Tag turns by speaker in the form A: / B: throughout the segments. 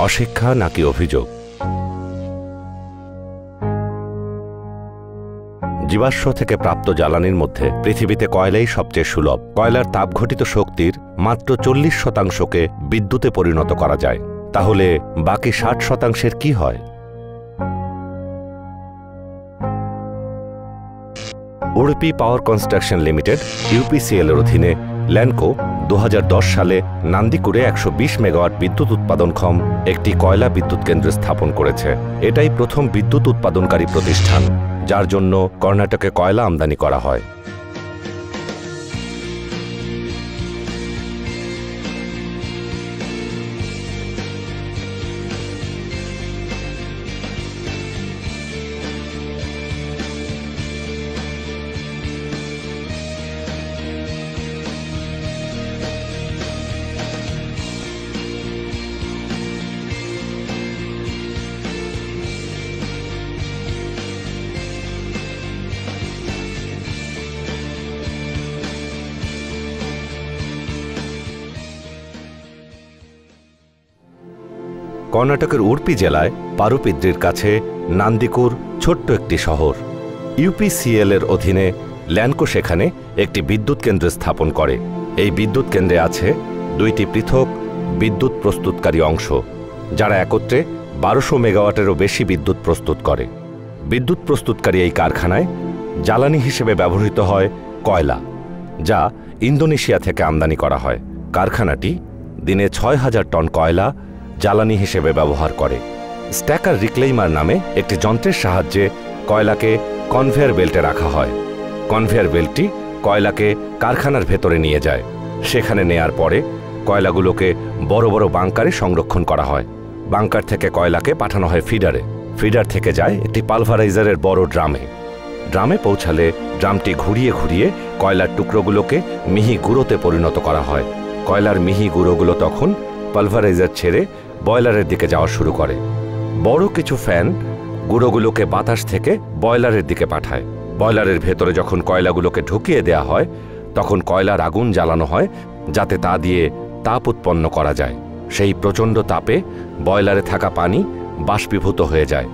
A: অশিক্ষা নাকি অভিযোগ? জীবাশ্ম থেকে প্রাপ্ত জ্বালানির মধ্যে পৃথিবীতে কয়লাই সবচেয়ে সুলভ। কয়লার তাপঘটিত শক্তির মাত্র 40%কে বিদ্যুতে পরিণত করা যায়। তাহলে বাকি 60%-এর কি হয়? উড়ুপি পাওয়ার কনস্ট্রাকশন লিমিটেড ইউপিসিএল এর অধীনে ল্যানকো 2010 সালে নান্দিকুরে 120 মেগাওয়াট বিদ্যুৎ উৎপাদনক্ষম একটি কয়লা বিদ্যুৎ কেন্দ্র স্থাপন করেছে। এটাই প্রথম বিদ্যুৎ উৎপাদনকারী প্রতিষ্ঠান যার জন্য কর্ণাটকে কয়লা আমদানি করা হয়। কর্ণাটকের উড়ুপি জেলায় পারুপিদ্রির কাছে নান্দিকুর ছোট্ট একটি শহর। ইউপিসিএল এর অধীনে ল্যানকো সেখানে একটি বিদ্যুৎ কেন্দ্র স্থাপন করে। এই বিদ্যুৎ কেন্দ্রে আছে 2টি পৃথক বিদ্যুৎ প্রস্তুতকারী অংশ, যারা একত্রে 1200 মেগাওয়াটেরও বেশি বিদ্যুৎ প্রস্তুত করে। বিদ্যুৎ প্রস্তুতকারী এই কারখানায় জ্বালানি হিসেবে ব্যবহৃত হয় কয়লা, যা ইন্দোনেশিয়া থেকে আমদানি করা হয়। কারখানাটি দিনে 6000 টন কয়লা জ্বালানি হিসেবে ব্যবহার করে। স্ট্যাকার রিক্লেইমার নামে একটি যন্ত্রের সাহায্যে কয়লাকে কনভেয়ার বেল্টে রাখা হয়। কনভেয়ার বেল্টটি কয়লাকে কারখানার ভেতরে নিয়ে যায়। সেখানে নেয়ার পরে কয়লাগুলোকে বড় বড় বাংকারে সংরক্ষণ করা হয়। বাংকার থেকে কয়লাকে পাঠানো হয় ফিডারে। ফিডার থেকে যায় একটি পালভারাইজারের বড় ড্রামে। ড্রামে পৌঁছালে ড্রামটি ঘুরিয়ে ঘুরিয়ে কয়লার টুকরোগুলোকে মিহি গুঁড়োতে পরিণত করা হয়। কয়লার মিহি গুঁড়োগুলো তখন পালভারাইজার ছেড়ে বয়লারের দিকে যাওয়া শুরু করে। বড় কিছু ফ্যান গুঁড়োগুলোকে বাতাস থেকে বয়লারের দিকে পাঠায়। বয়লারের ভেতরে যখন কয়লাগুলোকে ঢুকিয়ে দেয়া হয়, তখন কয়লার আগুন জ্বালানো হয় যাতে তা দিয়ে তাপ উৎপন্ন করা যায়। সেই প্রচণ্ড তাপে বয়লারে থাকা পানি বাষ্পীভূত হয়ে যায়।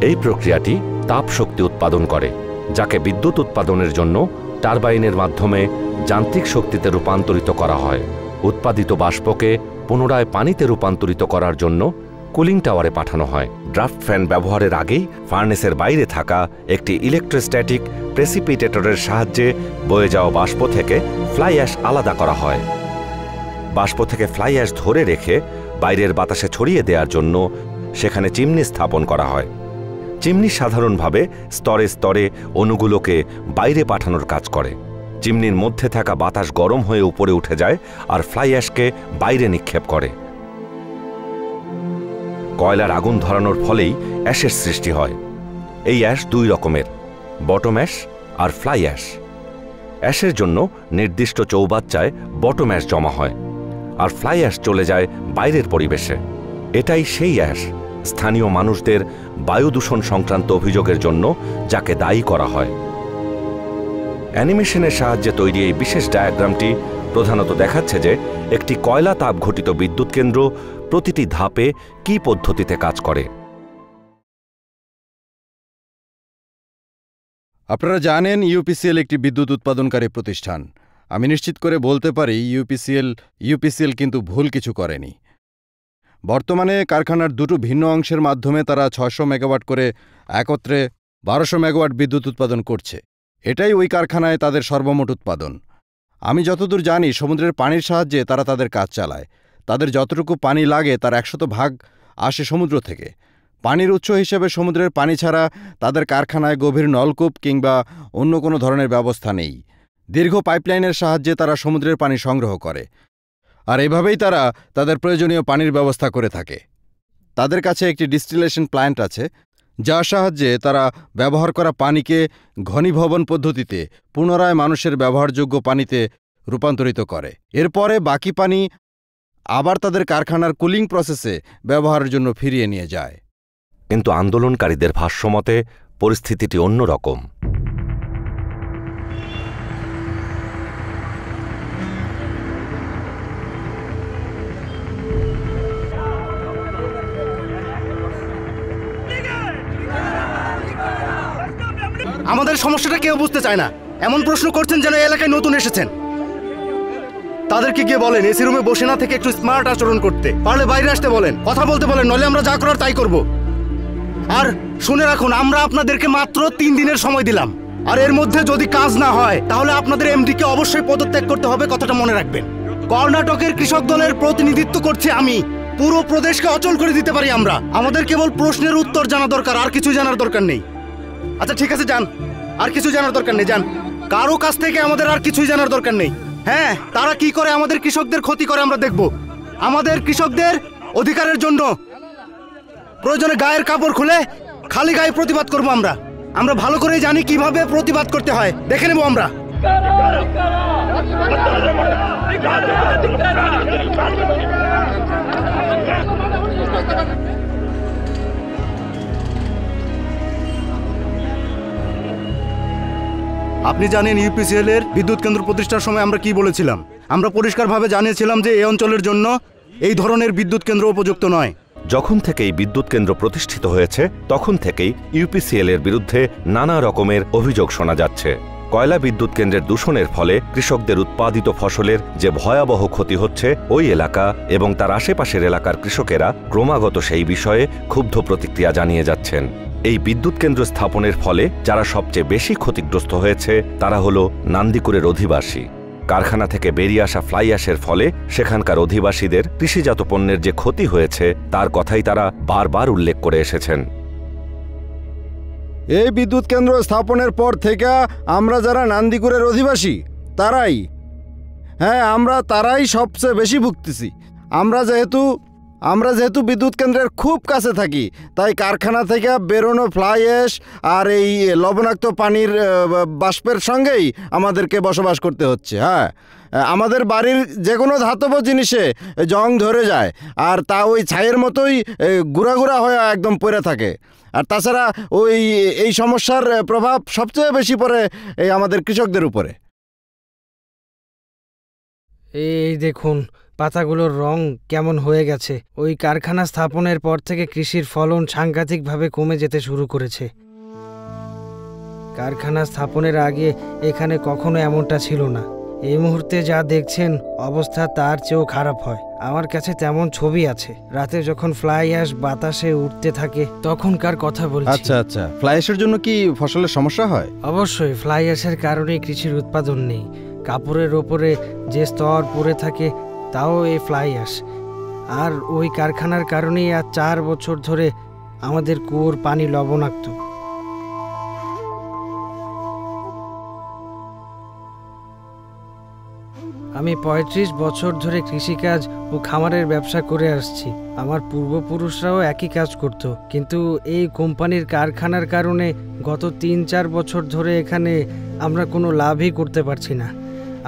A: এই প্রক্রিয়াটি তাপ শক্তি উৎপাদন করে, যাকে বিদ্যুৎ উৎপাদনের জন্য টারবাইনের মাধ্যমে যান্ত্রিক শক্তিতে রূপান্তরিত করা হয়। উৎপাদিত বাষ্পকে পুনরায় পানিতে রূপান্তরিত করার জন্য কুলিং টাওয়ারে পাঠানো হয়। ড্রাফট ফ্যান ব্যবহারের আগেই ফার্নেসের বাইরে থাকা একটি ইলেকট্রোস্ট্যাটিক প্রেসিপিটেটরের সাহায্যে বয়ে যাওয়া বাষ্প থেকে ফ্লাই অ্যাশ আলাদা করা হয়। বাষ্প থেকে ফ্লাই অ্যাশ ধরে রেখে বাইরের বাতাসে ছড়িয়ে দেওয়ার জন্য সেখানে চিমনি স্থাপন করা হয়। চিমনি সাধারণভাবে স্তরে স্তরে অণুগুলোকে বাইরে পাঠানোর কাজ করে। চিমনির মধ্যে থাকা বাতাস গরম হয়ে উপরে উঠে যায় আর ফ্লাই অ্যাশকে বাইরে নিক্ষেপ করে। কয়লার আগুন ধরানোর ফলেই অ্যাশের সৃষ্টি হয়। এই অ্যাশ 2 রকমের, বটম অ্যাশ আর ফ্লাই অ্যাশ। অ্যাশের জন্য নির্দিষ্ট চৌবাচ্চায় বটম অ্যাশ জমা হয় আর ফ্লাই অ্যাশ চলে যায় বাইরের পরিবেশে। এটাই সেই অ্যাশ স্থানীয় মানুষদের বায়ু দূষণ সংক্রান্ত অভিযোগের জন্য যাকে দায়ী করা হয়। অ্যানিমেশনের সাহায্যে তৈরি এই বিশেষ ডায়াগ্রামটি প্রধানত দেখাচ্ছে যে একটি কয়লা তাপ ঘটিত বিদ্যুৎ কেন্দ্র প্রতিটি ধাপে কী পদ্ধতিতে কাজ করে।
B: আপনারা জানেন ইউপিসিএল একটি বিদ্যুৎ উৎপাদনকারী প্রতিষ্ঠান। আমি নিশ্চিত করে বলতে পারি ইউপিসিএল কিন্তু ভুল কিছু করেনি। বর্তমানে কারখানার 2টো ভিন্ন অংশের মাধ্যমে তারা 600 মেগাওয়াট করে একত্রে 1200 মেগাওয়াট বিদ্যুৎ উৎপাদন করছে। এটাই ওই কারখানায় তাদের সর্বমোট উৎপাদন। আমি যতদূর জানি সমুদ্রের পানির সাহায্যে তারা তাদের কাজ চালায়। তাদের যতটুকু পানি লাগে তার 100% আসে সমুদ্র থেকে। পানির উৎস হিসেবে সমুদ্রের পানি ছাড়া তাদের কারখানায় গভীর নলকূপ কিংবা অন্য কোনো ধরনের ব্যবস্থা নেই। দীর্ঘ পাইপলাইনের সাহায্যে তারা সমুদ্রের পানি সংগ্রহ করে, আর এভাবেই তারা তাদের প্রয়োজনীয় পানির ব্যবস্থা করে থাকে। তাদের কাছে একটি ডিস্টিলেশন প্ল্যান্ট আছে, যার সাহায্যে তারা ব্যবহার করা পানিকে ঘনীভবন পদ্ধতিতে পুনরায় মানুষের ব্যবহারযোগ্য পানিতে রূপান্তরিত করে। এরপরে বাকি পানি আবার তাদের কারখানার কুলিং প্রসেসে ব্যবহারের জন্য ফিরিয়ে নিয়ে যায়।
A: কিন্তু আন্দোলনকারীদের ভাষ্যমতে পরিস্থিতিটি অন্যরকম।
C: আমাদের সমস্যাটা কেউ বুঝতে চায় না, এমন প্রশ্ন করছেন যেন এলাকায় নতুন এসেছেন। তাদেরকে গিয়ে বলেন এসি রুমে বসে না থেকে একটু স্মার্ট আচরণ করতে, পারলে বাইরে আসতে বলেন, কথা বলতে বলেন, নইলে আমরা যা করার তাই করব। আর শুনে রাখুন, আমরা আপনাদেরকে মাত্র 3 দিনের সময় দিলাম, আর এর মধ্যে যদি কাজ না হয় তাহলে আপনাদের এমডিকে অবশ্যই পদত্যাগ করতে হবে, কথাটা মনে রাখবেন। কর্ণাটকের কৃষক দলের প্রতিনিধিত্ব করছি আমি, পুরো প্রদেশকে অচল করে দিতে পারি আমরা। আমাদের কেবল প্রশ্নের উত্তর জানা দরকার, আর কিছু জানার দরকার নেই। আচ্ছা ঠিক আছে, যান, আর কিছু জানার দরকার নেই, যান। কারো কাছ থেকে আমাদের আর কিছুই জানার দরকার নেই। হ্যাঁ, তারা কি করে আমাদের কৃষকদের ক্ষতি করে আমরা দেখব। আমাদের কৃষকদের অধিকারের জন্য প্রয়োজনে গায়ের কাপড় খুলে খালি গায়ে প্রতিবাদ করব আমরা। আমরা ভালো করেই জানি কিভাবে প্রতিবাদ করতে হয়, দেখে নেব আমরা। আপনি জানেন ইউপিসিএল এর বিদ্যুৎ কেন্দ্র প্রতিষ্ঠার সময় আমরা কি বলেছিলাম? আমরা পরিষ্কারভাবে জানিয়েছিলাম যে এই অঞ্চলের জন্য এই ধরনের বিদ্যুৎ কেন্দ্র উপযুক্ত নয়।
A: যখন থেকে এই বিদ্যুৎ কেন্দ্র প্রতিষ্ঠিত হয়েছে তখন থেকেই ইউপিসিএল এর বিরুদ্ধে নানা রকমের অভিযোগ শোনা যাচ্ছে। কয়লা বিদ্যুৎ কেন্দ্রের দূষণের ফলে কৃষকদের উৎপাদিত ফসলের যে ভয়াবহ ক্ষতি হচ্ছে, ওই এলাকা এবং তার আশেপাশের এলাকার কৃষকেরা ক্রমাগত সেই বিষয়ে ক্ষুব্ধ প্রতিক্রিয়া জানিয়ে যাচ্ছেন। এই বিদ্যুৎ কেন্দ্র স্থাপনের ফলে যারা সবচেয়ে বেশি ক্ষতিগ্রস্ত হয়েছে তারা হলো নান্দিকুরের অধিবাসী। কারখানা থেকে বেরিয়ে আসা ফ্লাই অ্যাশের ফলে সেখানকার অধিবাসীদের কৃষিজাত পণ্যের যে ক্ষতি হয়েছে তার কথাই তারা বারবার উল্লেখ করে এসেছেন।
B: এই বিদ্যুৎ কেন্দ্র স্থাপনের পর থেকে আমরা যারা নান্দিকুরের অধিবাসী তারাই সবচেয়ে বেশি ভুগতেছি। আমরা যেহেতু বিদ্যুৎ কেন্দ্রের খুব কাছে থাকি, তাই কারখানা থেকে বেরোনো ফ্লাই অ্যাশ আর এই লবণাক্ত পানির বাষ্পের সঙ্গেই আমাদেরকে বসবাস করতে হচ্ছে। হ্যাঁ, আমাদের বাড়ির যে কোনো ধাতব জিনিসে জং ধরে যায়, আর তা ওই ছাইয়ের মতোই গুঁড়া গুঁড়া হয়ে একদম পড়ে থাকে। আর তাছাড়া এই সমস্যার প্রভাব সবচেয়ে বেশি পড়ে এই আমাদের কৃষকদের উপরে।
D: এই দেখুন, পাতাগুলোর রং কেমন হয়ে গেছে। ওই কারখানা স্থাপনের পর থেকে কৃষির ফলন সাংঘাতিকভাবে কমে যেতে শুরু করেছে। কারখানা স্থাপনের আগে এখানে কখনো এমনটা ছিল না। এই মুহূর্তে যা দেখছেন অবস্থা তার চেয়েও খারাপ হয়। আমার কাছে তেমন ছবি আছে, রাতে যখন ফ্লাই অ্যাশ বাতাসে উঠতে থাকে তখনকার কথা বলছি।
B: আচ্ছা, ফ্লাই অ্যাশের জন্য কি ফসলের সমস্যা হয়?
D: অবশ্যই, ফ্লাই অ্যাশের কারণে কৃষির উৎপাদন নেই। কাপড়ের ওপরে যে স্তর পড়ে থাকে তাও এই ফ্লাই অ্যাশ। আর ওই কারখানার কারণেই আজ 4 বছর ধরে আমাদের কুয়োর পানি লবণাক্ত। আমি 35 বছর ধরে কৃষিকাজ ও খামারের ব্যবসা করে আসছি। আমার পূর্বপুরুষরাও একই কাজ করত, কিন্তু এই কোম্পানির কারখানার কারণে গত 3-4 বছর ধরে এখানে আমরা কোনো লাভই করতে পারছি না।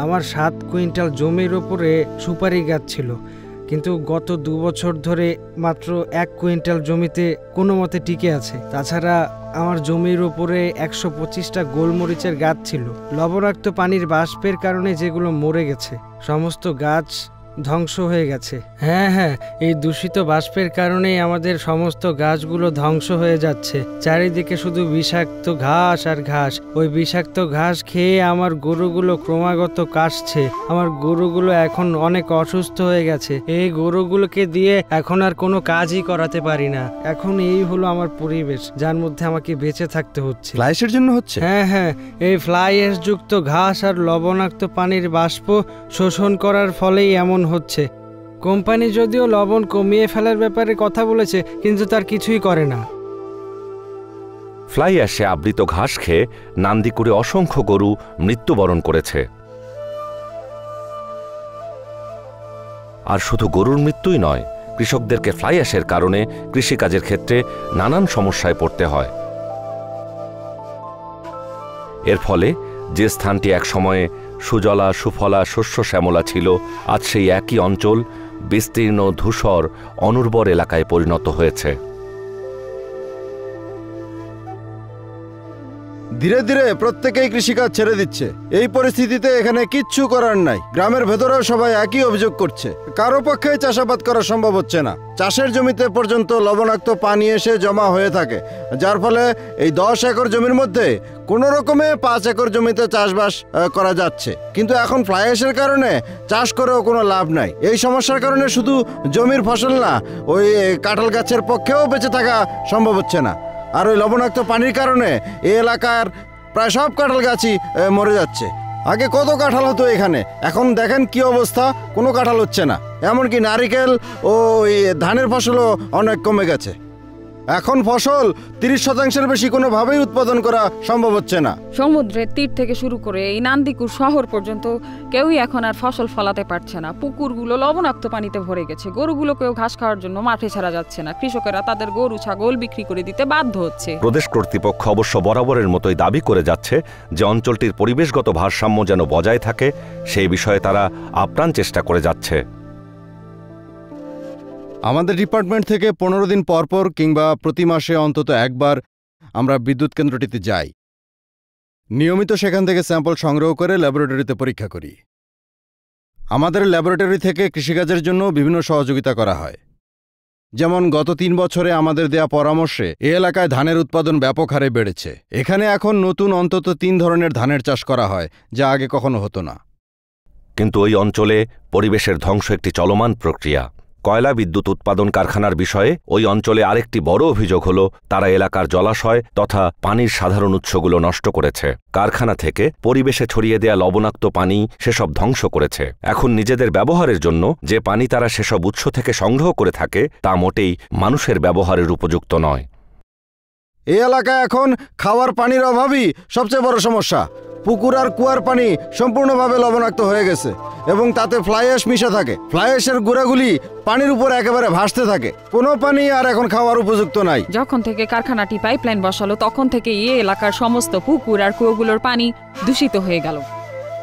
D: আমার 7 কুইন্টাল জমির ওপরে সুপারি গাছ ছিল, কিন্তু গত 2 বছর ধরে মাত্র 1 কুইন্টাল জমিতে কোনো মতে টিকে আছে। তাছাড়া আমার জমির ওপরে 125টা গোলমরিচের গাছ ছিল। লবণাক্ত পানির বাষ্পের কারণে যেগুলো মরে গেছে, সমস্ত গাছ ধ্বংস হয়ে গেছে। হ্যাঁ, এই দূষিত বাষ্পের কারণেই আমাদের সমস্ত গাছগুলো ধ্বংস হয়ে যাচ্ছে। চারিদিকে শুধু বিষাক্ত ঘাস আর ঘাস। ওই বিষাক্ত ঘাস খেয়ে আমার গরুগুলো ক্রমাগত কাশছে। আমার গরুগুলো এখন অনেক অসুস্থ হয়ে গেছে। এই গরুগুলোকে দিয়ে এখন আর কোনো কাজই করাতে পারি না। এখন এই হলো আমার পরিবেশ, যার মধ্যে আমাকে বেঁচে থাকতে হচ্ছে।
B: ফ্লাই অ্যাশের জন্য হচ্ছে?
D: হ্যাঁ, এই ফ্লাই অ্যাশ যুক্ত ঘাস আর লবণাক্ত পানির বাষ্প শোষণ করার ফলেই এমন হচ্ছে। কোম্পানি যদিও লবণ কমিয়ে ফেলার ব্যাপারে কথা বলেছে, কিন্তু তার কিছুই করে না।
A: ফ্লাই অ্যাশে আবৃত ঘাস খেয়ে নান্দিকুরে অসংখ্য গরু মৃত্যুবরণ করেছে। আর শুধু গরুর মৃত্যুই নয়, কৃষকদেরকে ফ্লাই অ্যাশের কারণে কৃষিকাজের ক্ষেত্রে নানান সমস্যায় পড়তে হয়। এর ফলে যে স্থানটি একসময়ে সুজলা সুফলা শস্য শ্যামলা ছিল, আজ সেই একই অঞ্চল বিস্তীর্ণ ধূসর অনুর্বর এলাকায় পরিণত হয়েছে।
B: ধীরে ধীরে প্রত্যেকেই কৃষিকাজ ছেড়ে দিচ্ছে। এই পরিস্থিতিতে এখানে কিচ্ছু করার নাই। গ্রামের ভেতরেও সবাই একই অভিযোগ করছে, কারো পক্ষে চাষাবাদ করা সম্ভব হচ্ছে না। চাষের জমিতে পর্যন্ত লবণাক্ত পানি এসে জমা হয়ে থাকে, যার ফলে এই 10 একর জমির মধ্যে কোনো রকমে 5 একর জমিতে চাষবাস করা যাচ্ছে। কিন্তু এখন ফ্লাই অ্যাশের কারণে চাষ করেও কোনো লাভ নাই। এই সমস্যার কারণে শুধু জমির ফসল না, ওই কাঁঠাল গাছের পক্ষেও বেঁচে থাকা সম্ভব হচ্ছে না। আর ওই লবণাক্ত পানির কারণে এই এলাকার প্রায় সব কাঁঠাল গাছই মরে যাচ্ছে। আগে কত কাঁঠাল হতো এখানে, এখন দেখেন কি অবস্থা, কোনো কাঁঠাল হচ্ছে না। এমনকি নারিকেল ও ওই ধানের ফসলও অনেক কমে গেছে। এখন ফসল 30% বেশি কোনোভাবেই উৎপাদন করা সম্ভব হচ্ছে না।
E: সমুদ্রের তীর থেকে শুরু করে এই নান্দিকুর শহর পর্যন্ত কেউই এখন আর ফসল ফলাতে পারছে না। পুকুরগুলো লবণাক্ত পানিতে ভরে গেছে, গরুগুলোকেও ঘাস খাওয়ার জন্য মাঠে ছাড়া যাচ্ছে না। কৃষকেরা তাদের গরু ছাগল বিক্রি করে দিতে বাধ্য হচ্ছে।
A: প্রদেশ কর্তৃপক্ষ অবশ্য বরাবরের মতোই দাবি করে যাচ্ছে যে অঞ্চলটির পরিবেশগত ভারসাম্য যেন বজায় থাকে, সেই বিষয়ে তারা আপ্রাণ চেষ্টা করে যাচ্ছে।
B: আমাদের ডিপার্টমেন্ট থেকে 15 দিন পরপর কিংবা প্রতি মাসে অন্তত একবার আমরা বিদ্যুৎ কেন্দ্রটিতে যাই। নিয়মিত সেখান থেকে স্যাম্পল সংগ্রহ করে ল্যাবরেটরিতে পরীক্ষা করি। আমাদের ল্যাবরেটরি থেকে কৃষিকাজের জন্য বিভিন্ন সহযোগিতা করা হয়। যেমন গত 3 বছরে আমাদের দেয়া পরামর্শে এ এলাকায় ধানের উৎপাদন ব্যাপক হারে বেড়েছে। এখানে এখন নতুন অন্তত 3 ধরনের ধানের চাষ করা হয়, যা আগে কখনো হতো না।
A: কিন্তু ওই অঞ্চলে পরিবেশের ধ্বংস একটি চলমান প্রক্রিয়া। কয়লা বিদ্যুৎ উৎপাদন কারখানার বিষয়ে ওই অঞ্চলে আরেকটি বড় অভিযোগ হল তারা এলাকার জলাশয় তথা পানির সাধারণ উৎসগুলো নষ্ট করেছে। কারখানা থেকে পরিবেশে ছড়িয়ে দেয়া লবণাক্ত পানি সেসব ধ্বংস করেছে। এখন নিজেদের ব্যবহারের জন্য যে পানি তারা সেসব উৎস থেকে সংগ্রহ করে থাকে তা মোটেই মানুষের ব্যবহারের উপযুক্ত নয়।
B: এই এলাকায় এখন খাওয়ার পানির অভাবই সবচেয়ে বড় সমস্যা। পুকুর আর কুয়ার পানি সম্পূর্ণভাবে লবণাক্ত হয়ে গেছে এবং তাতে ফ্লাই অ্যাশ মিশে থাকে। ফ্লাই অ্যাশের গুঁড়াগুলি পানির উপর একেবারে ভাসতে থাকে। কোনো পানি আর এখন খাওয়ার উপযুক্ত নাই।
E: যখন থেকে কারখানাটি পাইপলাইন বসালো তখন থেকে এই এলাকার সমস্ত পুকুর আর কুয়োগুলোর পানি দূষিত হয়ে গেল।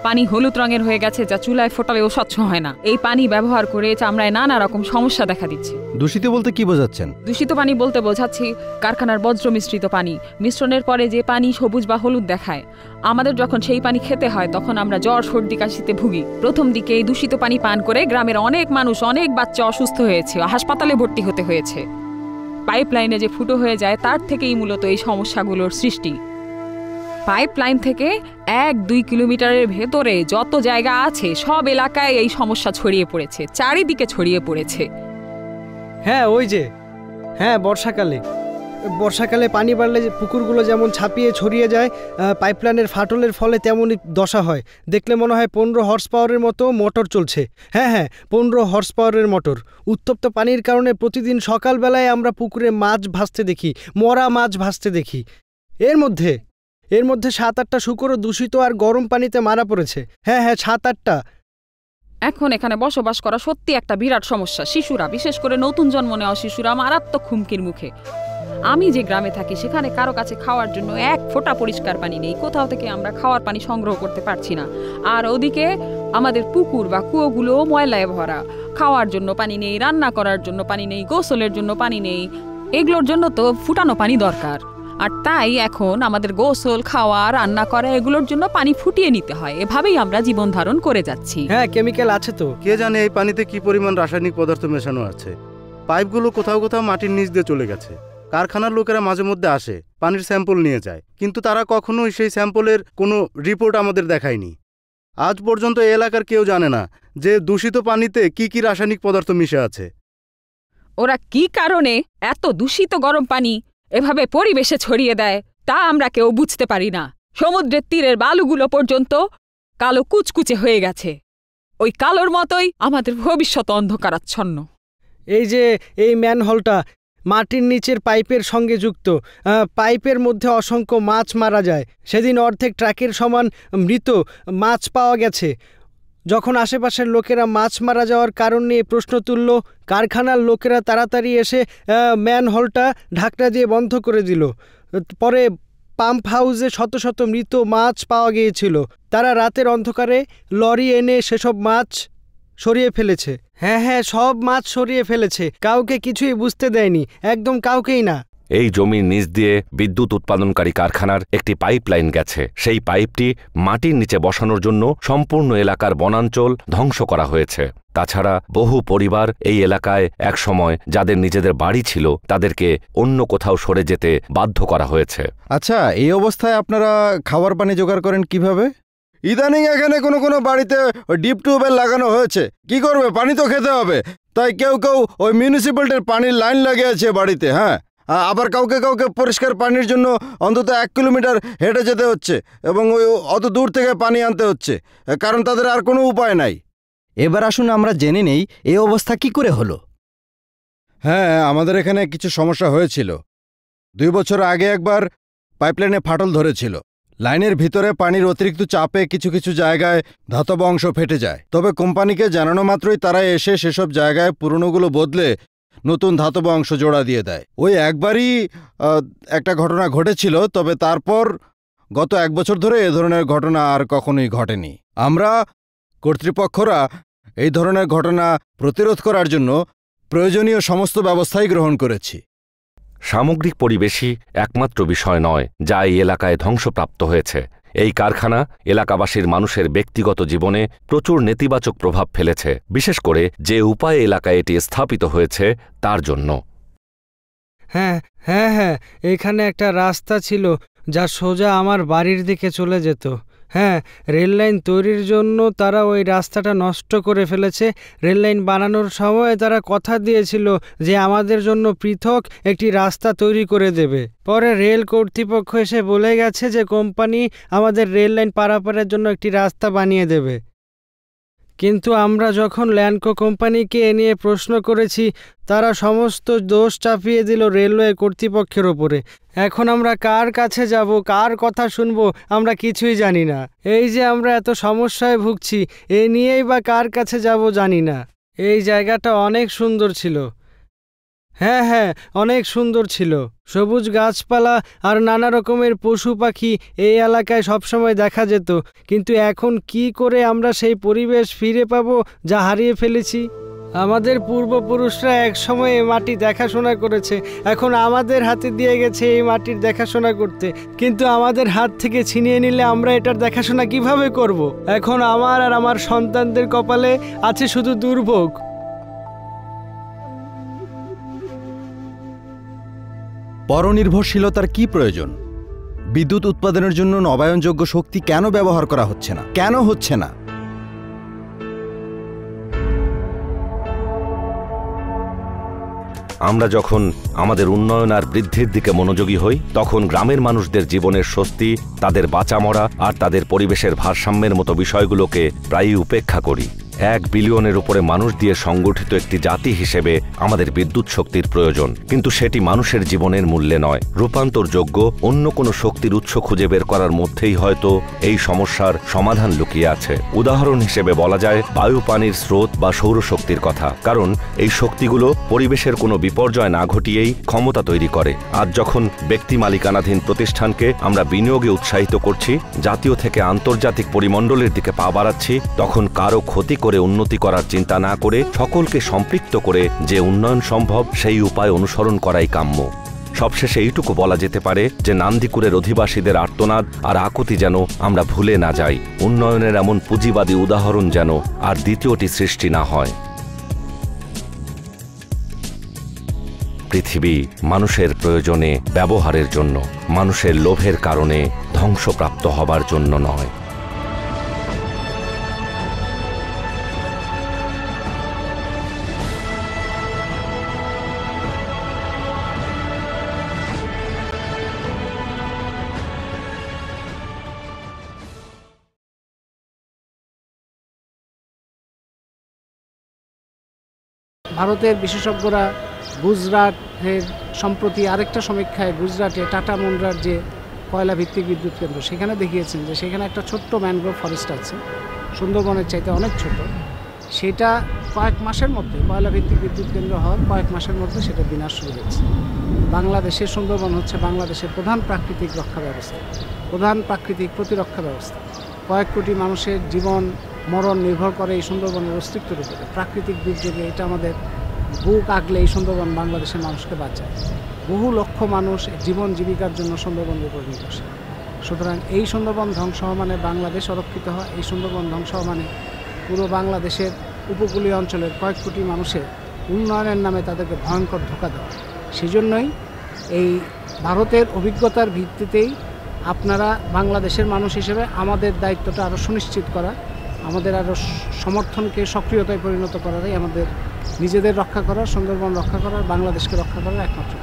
E: পানি হলুদ রঙের হয়ে গেছে, যা চুলায় ফোটালেও স্বচ্ছ হয় না। এই পানি ব্যবহার করে চামড়ায় নানা রকম সমস্যা দেখা দিচ্ছে।
B: দূষিত বলতে কি বোঝাচ্ছেন?
E: দূষিত পানি বলতে বোঝাচ্ছি কারখানার বজ্র মিশ্রিত পানি। মিশ্রণের পরে যে পানি সবুজ বা হলুদ দেখায়, আমাদের যখন সেই পানি খেতে হয় তখন আমরা জ্বর সর্দি কাশিতে ভুগি। প্রথম দিকে এই দূষিত পানি পান করে গ্রামের অনেক মানুষ, অনেক বাচ্চা অসুস্থ হয়েছে, হাসপাতালে ভর্তি হতে হয়েছে। পাইপলাইনে যে ফুটো হয়ে যায় তার থেকেই মূলত এই সমস্যাগুলোর সৃষ্টি। পাইপলাইন থেকে 1-2 কিলোমিটারের ভেতরে যত জায়গা আছে সব এলাকায় এই সমস্যা ছড়িয়ে পড়েছে, চারিদিকে ছড়িয়ে পড়েছে।
D: হ্যাঁ ওই যে, হ্যাঁ বর্ষাকালে পানি বাড়লে পুকুরগুলো যেমন ছাপিয়ে ছড়িয়ে যায়, পাইপলাইনের ফাটলের ফলে তেমনই দশা হয়। দেখলে মনে হয় 15 হর্স পাওয়ারের মতো মোটর চলছে। হ্যাঁ 15 হর্স পাওয়ারের মোটর। উত্তপ্ত পানির কারণে প্রতিদিন সকালবেলায় আমরা পুকুরে মাছ ভাসতে দেখি, মরা মাছ ভাসতে দেখি। এর মধ্যে 7-8টা শূকরও দূষিত আর গরম পানিতে মারা পড়েছে। হ্যাঁ 7-8টা।
E: এখন এখানে বসবাস করা সত্যি একটা বিরাট সমস্যা। শিশুরা, বিশেষ করে নতুন জন্ম নেওয়া শিশুরা মারাত্মক হুমকির মুখে। আমি যে গ্রামে থাকি সেখানে কারো কাছে খাওয়ার জন্য 1 ফোঁটা পরিষ্কার পানি নেই। কোথাও থেকে আমরা খাওয়ার পানি সংগ্রহ করতে পারছি না। আর ওদিকে আমাদের পুকুর বা কুয়োগুলো ময়লায় ভরা। খাওয়ার জন্য পানি নেই, রান্না করার জন্য পানি নেই, গোসলের জন্য পানি নেই। এগুলোর জন্য তো ফুটানো পানি দরকার। আর তাই এখন আমাদের গোসল, খাওয়া, রান্না করা এগুলোর জন্য পানি ফুটিয়ে নিতে হয়। এভাবেই আমরা জীবন ধারণ করে যাচ্ছি।
D: হ্যাঁ কেমিক্যাল আছে তো।
C: কে জানে এই পানিতে কি পরিমাণ রাসায়নিক পদার্থ মেশানো আছে। পাইপগুলো কোথাও কোথাও মাটির নিচ দিয়ে চলে গেছে। কারখানার লোকেরা মাঝে মধ্যে আসে, পানির স্যাম্পল নিয়ে যায়, কিন্তু তারা কখনোই সেই স্যাম্পলের কোনো রিপোর্ট আমাদের দেখায়নি। আজ পর্যন্ত এই এলাকার কেউ জানে না যে দূষিত পানিতে কি কি রাসায়নিক পদার্থ মিশে আছে।
E: ওরা কি কারণে এত দূষিত গরম পানি এভাবে পরিবেশে ছড়িয়ে দেয় তা আমরা কেউ বুঝতে পারি না। সমুদ্রের তীরের বালুগুলো পর্যন্ত কালো কুচকুচে হয়ে গেছে। ওই কালোর মতোই আমাদের ভবিষ্যৎ অন্ধকারাচ্ছন্ন।
D: এই যে এই ম্যানহোলটা মাটির নিচের পাইপের সঙ্গে যুক্ত। পাইপের মধ্যে অসংখ্য মাছ মারা যায়। সেদিন অর্ধেক ট্রাকের সমান মৃত মাছ পাওয়া গেছে। যখন আশেপাশের লোকেরা মাছ মারা যাওয়ার কারণ নিয়ে প্রশ্ন তুলল, কারখানার লোকেরা তাড়াতাড়ি এসে ম্যানহোলটা ঢাকনা দিয়ে বন্ধ করে দিল। পরে পাম্প হাউসে শত শত মৃত মাছ পাওয়া গিয়েছিল। তারা রাতের অন্ধকারে লরি এনে সেসব মাছ সরিয়ে ফেলেছে। হ্যাঁ সব মাছ সরিয়ে ফেলেছে। কাউকে কিছুই বুঝতে দেয়নি, একদম কাউকেই না।
A: এই জমির নিচ দিয়ে বিদ্যুৎ উৎপাদনকারী কারখানার একটি পাইপলাইন গেছে। সেই পাইপটি মাটির নিচে বসানোর জন্য সম্পূর্ণ এলাকার বনাঞ্চল ধ্বংস করা হয়েছে। তাছাড়া বহু পরিবার এই এলাকায় একসময় যাদের নিজেদের বাড়ি ছিল তাদেরকে অন্য কোথাও সরে যেতে বাধ্য করা হয়েছে।
B: আচ্ছা, এই অবস্থায় আপনারা খাবার পানি জোগাড় করেন কিভাবে? ইদানিং এখানে কোনো কোনো বাড়িতে ডিপ টিউবওয়েল লাগানো হয়েছে। কি করবে, পানি তো খেতে হবে, তাই কেউ কেউ ওই মিউনিসিপ্যালিটির পানির লাইন লাগিয়েছে বাড়িতে। হ্যাঁ, আবার কাউকে কাউকে পরিষ্কার পানির জন্য অন্তত 1 কিলোমিটার হেঁটে যেতে হচ্ছে এবং ওই অত দূর থেকে পানি আনতে হচ্ছে, কারণ তাদের আর কোনো উপায় নাই।
F: এবার আসুন আমরা জেনে নেই এই অবস্থা কি করে হলো।
B: হ্যাঁ, আমাদের এখানে কিছু সমস্যা হয়েছিল। 2 বছর আগে একবার পাইপলাইনে ফাটল ধরেছিল। লাইনের ভিতরে পানির অতিরিক্ত চাপে কিছু কিছু জায়গায় ধাতব অংশ ফেটে যায়। তবে কোম্পানিকে জানানো মাত্রই তারা এসে সেসব জায়গায় পুরনোগুলো বদলে নতুন ধাতব অংশ জোড়া দিয়ে দেয়। ওই একবারই একটা ঘটনা ঘটেছিল, তবে তারপর গত 1 বছর ধরে এ ধরনের ঘটনা আর কখনোই ঘটেনি। আমরা কর্তৃপক্ষরা এই ধরনের ঘটনা প্রতিরোধ করার জন্য প্রয়োজনীয় সমস্ত ব্যবস্থাই গ্রহণ করেছি।
A: সামগ্রিক পরিবেশই একমাত্র বিষয় নয় যা এই এলাকায় ধ্বংসপ্রাপ্ত হয়েছে। এই কারখানা এলাকাবাসীর মানুষের ব্যক্তিগত জীবনে প্রচুর নেতিবাচক প্রভাব ফেলেছে, বিশেষ করে যে উপায়ে এলাকায় এটি স্থাপিত হয়েছে তার জন্য।
D: হ্যাঁ হ্যাঁ হ্যাঁ, এখানে একটা রাস্তা ছিল যা সোজা আমার বাড়ির দিকে চলে যেত। হ্যাঁ, রেললাইন তৈরির জন্য তারা ওই রাস্তাটা নষ্ট করে ফেলেছে। রেললাইন বানানোর সময় তারা কথা দিয়েছিল যে আমাদের জন্য পৃথক একটি রাস্তা তৈরি করে দেবে। পরে রেল কর্তৃপক্ষ এসে বলে গেছে যে কোম্পানি আমাদের রেললাইন পারাপারের জন্য একটি রাস্তা বানিয়ে দেবে। কিন্তু আমরা যখন ল্যান্ডকো কোম্পানিকে এ নিয়ে প্রশ্ন করেছি, তারা সমস্ত দোষ চাপিয়ে দিল রেলওয়ে কর্তৃপক্ষের ওপরে। এখন আমরা কার কাছে যাব, কার কথা শুনবো, আমরা কিছুই জানি না। এই যে আমরা এত সমস্যায় ভুগছি, এ নিয়েই বা কার কাছে যাব জানি না। এই জায়গাটা অনেক সুন্দর ছিল। হ্যাঁ হ্যাঁ, অনেক সুন্দর ছিল। সবুজ গাছপালা আর নানা রকমের পশু পাখি এই এলাকায় সবসময় দেখা যেত। কিন্তু এখন কি করে আমরা সেই পরিবেশ ফিরে পাবো যা হারিয়ে ফেলেছি? আমাদের পূর্বপুরুষরা একসময় এই মাটি দেখাশোনা করেছে, এখন আমাদের হাতে দিয়ে গেছে এই মাটির দেখাশোনা করতে। কিন্তু আমাদের হাত থেকে ছিনিয়ে নিলে আমরা এটার দেখাশোনা কিভাবে করব? এখন আমার আর আমার সন্তানদের কপালে আছে শুধু দুর্ভোগ।
B: পরনির্ভরশীলতার কি প্রয়োজন? বিদ্যুৎ উৎপাদনের জন্য নবায়নযোগ্য শক্তি কেন ব্যবহার করা হচ্ছে না? কেন হচ্ছে না?
A: আমরা যখন আমাদের উন্নয়ন আর বৃদ্ধির দিকে মনোযোগী হই, তখন গ্রামের মানুষদের জীবনের স্বস্তি, তাদের বাঁচা মরা আর তাদের পরিবেশের ভারসাম্যের মতো বিষয়গুলোকে প্রায়ই উপেক্ষা করি। 1 বিলিয়নের উপরে মানুষ দিয়ে সংগঠিত একটি জাতি হিসেবে আমাদের বিদ্যুৎ শক্তির প্রয়োজন, কিন্তু সেটি মানুষের জীবনের মূল্যে নয়। রূপান্তরযোগ্য অন্য কোনো শক্তির উৎস খুঁজে বের করার মধ্যেই হয়তো এই সমস্যার সমাধান লুকিয়ে আছে। উদাহরণ হিসেবে বলা যায় বায়ু, পানির স্রোত বা সৌরশক্তির কথা, কারণ এই শক্তিগুলো পরিবেশের কোনো বিপর্যয় না ঘটিয়েই ক্ষমতা তৈরি করে। আজ যখন ব্যক্তি মালিকানাধীন প্রতিষ্ঠানকে আমরা বিনিয়োগে উৎসাহিত করছি, জাতীয় থেকে আন্তর্জাতিক পরিমণ্ডলের দিকে পা বাড়াচ্ছি, তখন কারো ক্ষতি করে উন্নতি করার চিন্তা না করে সকলকে সম্পৃক্ত করে যে উন্নয়ন সম্ভব সেই উপায় অনুসরণ করাই কাম্য। সবশেষে এইটুকু বলা যেতে পারে যে নান্দিকুরের অধিবাসীদের আর্তনাদ আর আকুতি যেন আমরা ভুলে না যাই। উন্নয়নের এমন পুঁজিবাদী উদাহরণ যেন আর দ্বিতীয়টি সৃষ্টি না হয়। পৃথিবী মানুষের প্রয়োজনে ব্যবহারের জন্য, মানুষের লোভের কারণে ধ্বংসপ্রাপ্ত হবার জন্য নয়।
G: ভারতের বিশেষজ্ঞরা গুজরাটের সম্প্রতি আরেকটা সমীক্ষায় গুজরাটে টাটা মুন্ড্রার যে কয়লা ভিত্তিক বিদ্যুৎ কেন্দ্র, সেখানে দেখিয়েছেন যে সেখানে একটা ছোট্ট ম্যানগ্রোভ ফরেস্ট আছে, সুন্দরবনের চাইতে অনেক ছোট। সেটা কয়েক মাসের মধ্যে, কয়লা ভিত্তিক বিদ্যুৎ কেন্দ্র হওয়ার কয়েক মাসের মধ্যে সেটা বিনাশ শুরু হয়েছে। বাংলাদেশের সুন্দরবন হচ্ছে বাংলাদেশের প্রধান প্রাকৃতিক রক্ষা ব্যবস্থা, প্রধান প্রাকৃতিক প্রতিরক্ষা ব্যবস্থা। কয়েক কোটি মানুষের জীবন মরণ নির্ভর করে এই সুন্দরবনের অস্তিত্বের উপরে। প্রাকৃতিক দুর্যোগে এটা আমাদের বুক আগলে এই সুন্দরবন বাংলাদেশের মানুষকে বাঁচায়। বহু লক্ষ মানুষ জীবন জীবিকার জন্য সুন্দরবনের উপর নির্ভরশীল। সুতরাং এই সুন্দরবন ধ্বংস হওয়া মানে বাংলাদেশ অরক্ষিত হওয়া, এই সুন্দরবন ধ্বংস হওয়া মানে পুরো বাংলাদেশের উপকূলীয় অঞ্চলের কয়েক কোটি মানুষের উন্নয়নের নামে তাদেরকে ভয়ঙ্কর ধোঁকা দেওয়া। সেই জন্যই এই ভারতের অভিজ্ঞতার ভিত্তিতেই আপনারা বাংলাদেশের মানুষ হিসেবে আমাদের দায়িত্বটা আরও সুনিশ্চিত করা, আমাদের আরও সমর্থনকে সক্রিয়তায় পরিণত করাটাই আমাদের নিজেদের রক্ষা করার, সুন্দরবন রক্ষা করার, বাংলাদেশকে রক্ষা করার একমাত্র